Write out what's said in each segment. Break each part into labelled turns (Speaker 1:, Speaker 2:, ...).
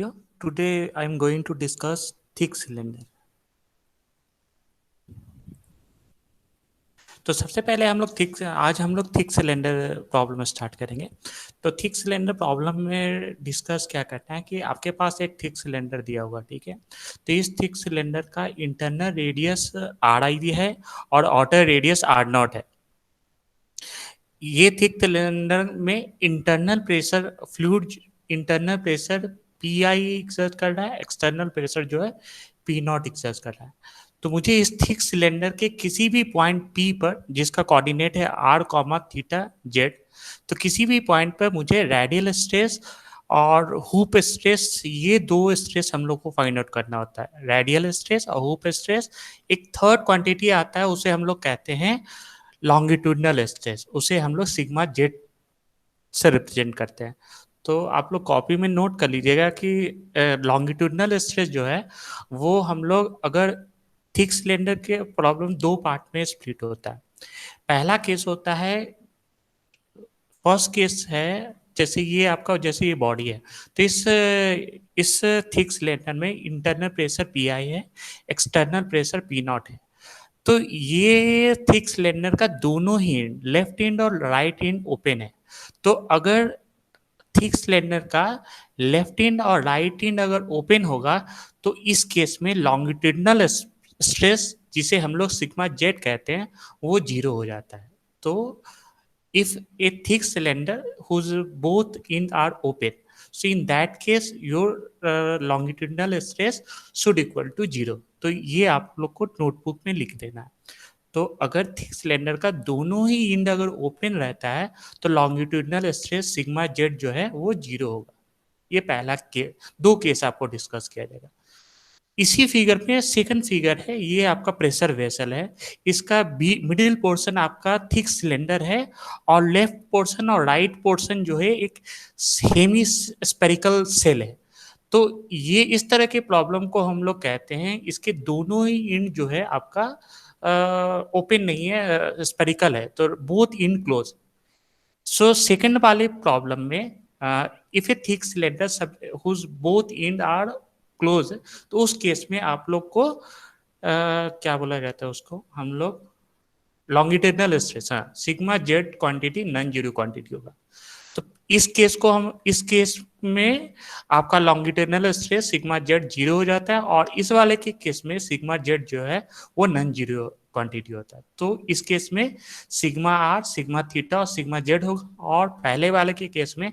Speaker 1: Today I am going to discuss thick cylinder. तो सबसे पहले आज हम लोग थिक सिलेंडर प्रॉब्लम स्टार्ट करेंगे। तो थिक सिलेंडर प्रॉब्लम में डिस्कस क्या करना है कि आपके पास एक थिक सिलेंडर दिया हुआ, ठीक है। तो इस थिक सिलेंडर का इंटरनल रेडियस आर आई है और आउटर रेडियस आर नॉट है। ये थिक सिलेंडर में internal pressure P I exert कर रहा है, एक्सटर्नल प्रेशर जो है पी नॉट एक्सर्ट कर रहा है। तो मुझे इस थिक सिलेंडर के किसी भी पॉइंट पी पर, जिसका कोऑर्डिनेट है आर कॉमा थीटा जेड, तो किसी भी पॉइंट पर मुझे रेडियल स्ट्रेस और हुप स्ट्रेस, ये दो स्ट्रेस हम लोग को फाइंड आउट करना होता है। रेडियल स्ट्रेस और हुप स्ट्रेस। एक थर्ड क्वांटिटी आता है, उसे हम लोग कहते हैं लॉन्गिट्यूडनल स्ट्रेस, उसे हम लोग सिग्मा जेड से रिप्रेजेंट करते हैं। तो आप लोग कॉपी में नोट कर लीजिएगा कि लॉन्गिट्यूडनल स्ट्रेस जो है वो हम लोग अगर थिक सिलेंडर के प्रॉब्लम दो पार्ट में स्प्लिट होता है। पहला केस होता है, फर्स्ट केस है, जैसे ये बॉडी है, तो इस थिक सिलेंडर में इंटरनल प्रेशर पी आई है, एक्सटर्नल प्रेशर पी नॉट है। तो ये थिक सिलेंडर का दोनों ही एंड, लेफ्ट एंड और राइट एंड ओपन है। तो अगर थिक सिलेंडर का लेफ्ट एंड और राइट एंड अगर ओपन होगा तो इस केस में लॉन्गिट्यूडनल स्ट्रेस, जिसे हम लोग सिग्मा जेड कहते हैं, वो जीरो हो जाता है। तो if a thick cylinder whose both ends are open, so in that case your longitudinal stress should equal to 0। तो ये आप लोग को नोटबुक में लिख देना है। तो अगर थिक सिलेंडर का दोनों ही एंड अगर ओपन रहता है तो लॉन्गिट्यूडनल स्ट्रेस सिग्मा जेड जो है वो 0 होगा। ये पहला दो केस आपको डिस्कस किया जाएगा। इसी फिगर में सेकंड फिगर है, ये आपका प्रेशर वेसल है। इसका मिडिल पोर्शन आपका थिक सिलेंडर है और लेफ्ट पोर्शन और राइट पोर्शन जो है एक सेमी स्पेरिकल सेल है। तो ये इस तरह के प्रॉब्लम को हम लोग कहते हैं, इसके दोनों ही एंड जो है आपका ओपन नहीं है, स्पेरिकल है, तो both end close. So second वाले प्रॉब्लम में if a thick cylinder whose both end are close, तो उस केस में आप लोग को क्या बोला जाता है, उसको हम लोग लॉन्गिट्यूडनल स्ट्रेस, हाँ, sigma Z quantity non zero quantity होगा। तो इस केस में आपका longitudinal stress sigma Z zero हो जाता है और इस वाले के केस में सिग्मा जेड जो है वो नॉन जीरो क्वांटिटी होता है। तो इस केस में सिग्मा आर, सिग्मा थीटा और सिग्मा जेड होगा, और पहले वाले के केस में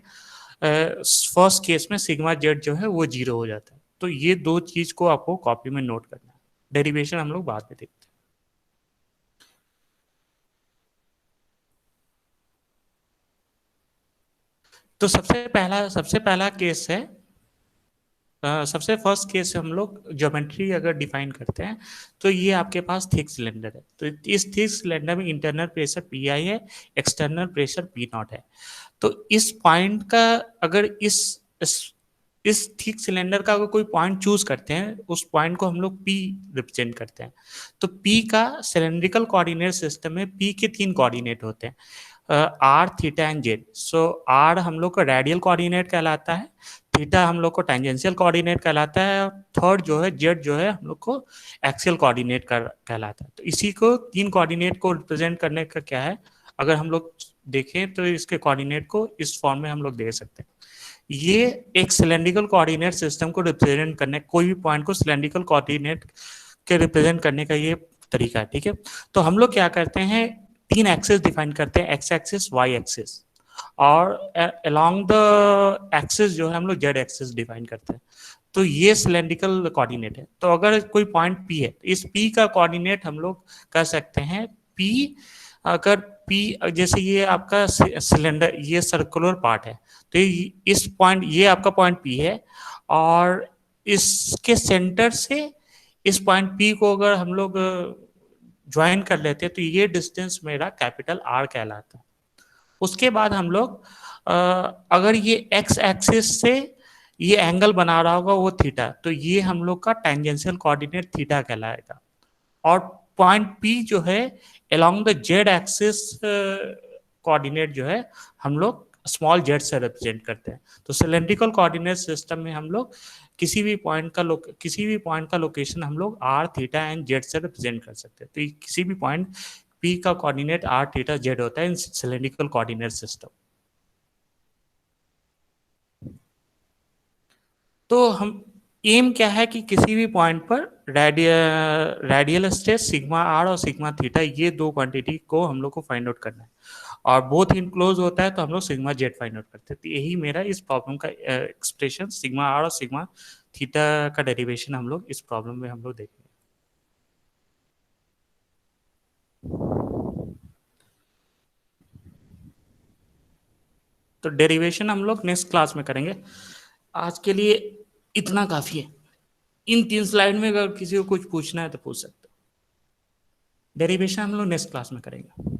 Speaker 1: फर्स्ट केस में सिग्मा जेड जो है वो जीरो हो जाता है। तो ये दो चीज को आपको कॉपी में नोट करना है। डेरिवेशन हम लोग बाद में देखते हैं। तो सबसे पहला केस है, सबसे फर्स्ट केस हम लोग ज्योमेट्री अगर डिफाइन करते हैं तो ये आपके पास थिक सिलेंडर है। तो इस थिक सिलेंडर में इंटरनल प्रेशर पी आई है, एक्सटर्नल प्रेशर पी नॉट है। तो इस पॉइंट का अगर इस थिक सिलेंडर का अगर कोई पॉइंट चूज करते हैं, उस पॉइंट को हम लोग पी रिप्रेजेंट करते हैं। तो पी का सिलेंड्रिकल कोऑर्डिनेट सिस्टम में पी के तीन कोऑर्डिनेट होते हैं, R theta and Z. So R हम लोग का रेडियल कोऑर्डिनेट कहलाता है, थीटा हम लोग को टेंजेंशियल कोऑर्डिनेट कहलाता है, और थर्ड जो है जेड जो है हम लोग को एक्सियल कोऑर्डिनेट कहलाता है। तो इसी को तीन कोऑर्डिनेट को रिप्रेजेंट करने का क्या है, अगर हम लोग देखें तो इसके कोऑर्डिनेट को इस फॉर्म में हम लोग दे सकते हैं। ये एक सिलेंड्रिकल कोऑर्डिनेट सिस्टम को रिप्रेजेंट करने, कोई भी पॉइंट को सिलेंड्रिकल कोऑर्डिनेट के रिप्रेजेंट करने का ये तरीका है, ठीक है। तो हम लोग क्या करते हैं, तीन एक्सिस डिफाइन करते हैं, एक्स एक्सिस, वाई एक्सिस, और अलोंग द एक्सिस जो है हम लोग जेड एक्सिस डिफाइन करते हैं। तो ये सिलेंड्रिकल कोऑर्डिनेट है। तो अगर कोई पॉइंट पी है, इस पी का कोऑर्डिनेट हम लोग कर सकते हैं पी, अगर पी जैसे ये आपका सिलेंडर, ये सर्कुलर पार्ट है, तो इस पॉइंट, ये आपका पॉइंट पी है, और इसके सेंटर से इस पॉइंट पी को अगर हम लोग ज्वाइन कर लेते हैं तो ये डिस्टेंस मेरा कैपिटल आर कहलाता है। उसके बाद हम लोग अगर ये एक्स एक्सिस से ये एंगल बना रहा होगा वो थीटा, तो ये हम लोग का टेंजेंशियल कोऑर्डिनेट थीटा कहलाएगा। और पॉइंट पी जो है along the Z axis coordinate जो है हम लोग स्मॉल जेड से रिप्रेजेंट करते हैं। तो सिलेंड्रिकल कोऑर्डिनेट सिस्टम में हम लोग किसी भी पॉइंट का लोकेशन हम लोग आर थीटा एंड जेड से रिप्रेजेंट कर सकते हैं। तो किसी भी पॉइंट पी का कोऑर्डिनेट आर थीटा जेड होता है इन सिलेंड्रिकल कोऑर्डिनेट सिस्टम। तो हम एम क्या है कि किसी भी पॉइंट पर रेडियल स्ट्रेस सिग्मा आर और सिग्मा थीटा ये दो क्वांटिटी को हम लोग को फाइंड आउट करना है, और बोथ इनक्लोज होता है तो हम लोग सिग्मा जेड फाइंड आउट करते हैं। तो यही मेरा इस प्रॉब्लम का एक्सप्रेशन सिग्मा आर और सिग्मा थीटा का डेरिवेशन हम लोग इस प्रॉब्लम में हम लोग देखेंगे। तो डेरिवेशन हम लोग नेक्स्ट क्लास में करेंगे। आज के लिए इतना काफी है। इन 3 स्लाइड में अगर किसी को कुछ पूछना है तो पूछ सकते हो। डेरिवेशन हम लोग नेक्स्ट क्लास में करेंगे।